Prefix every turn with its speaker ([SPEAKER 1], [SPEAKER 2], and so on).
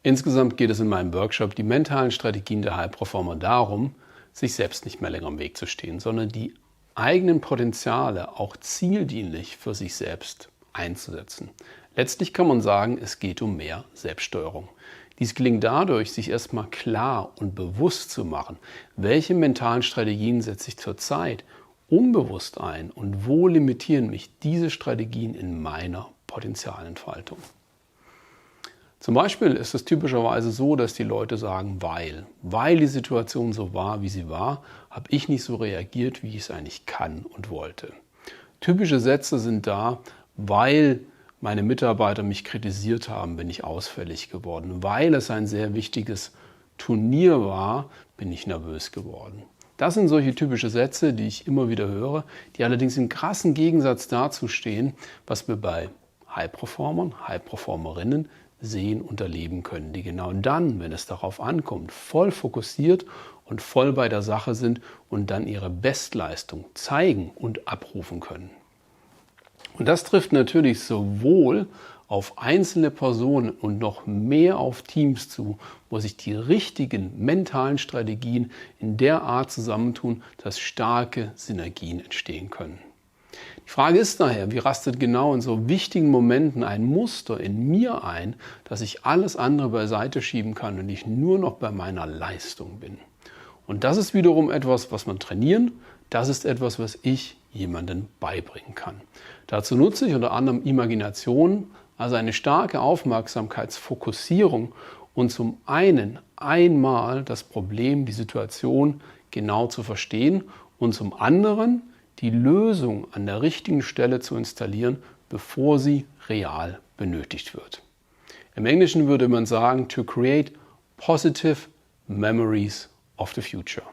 [SPEAKER 1] Insgesamt geht es in meinem Workshop Die mentalen Strategien der High Performer darum, sich selbst nicht mehr länger im Weg zu stehen, sondern die eigenen Potenziale auch zieldienlich für sich selbst einzusetzen. Letztlich kann man sagen, es geht um mehr Selbststeuerung. Dies gelingt dadurch, sich erstmal klar und bewusst zu machen, welche mentalen Strategien setze ich zurzeit unbewusst ein und wo limitieren mich diese Strategien in meiner Potenzialentfaltung. Zum Beispiel ist es typischerweise so, dass die Leute sagen, weil die Situation so war, wie sie war, habe ich nicht so reagiert, wie ich es eigentlich kann und wollte. Typische Sätze sind da, weil meine Mitarbeiter mich kritisiert haben, bin ich ausfällig geworden. Weil es ein sehr wichtiges Turnier war, bin ich nervös geworden. Das sind solche typische Sätze, die ich immer wieder höre, die allerdings im krassen Gegensatz dazu stehen, was wir bei High-Performern, High-Performerinnen sehen und erleben können, die genau dann, wenn es darauf ankommt, voll fokussiert und voll bei der Sache sind und dann ihre Bestleistung zeigen und abrufen können. Und das trifft natürlich sowohl auf einzelne Personen und noch mehr auf Teams zu, wo sich die richtigen mentalen Strategien in der Art zusammentun, dass starke Synergien entstehen können. Die Frage ist daher, wie rastet genau in so wichtigen Momenten ein Muster in mir ein, dass ich alles andere beiseite schieben kann und ich nur noch bei meiner Leistung bin. Und das ist wiederum etwas, was man trainieren, das ist etwas, was ich jemandem beibringen kann. Dazu nutze ich unter anderem Imagination, also eine starke Aufmerksamkeitsfokussierung und zum einen einmal das Problem, die Situation genau zu verstehen und zum anderen die Lösung an der richtigen Stelle zu installieren, bevor sie real benötigt wird. Im Englischen würde man sagen, to create positive memories of the future.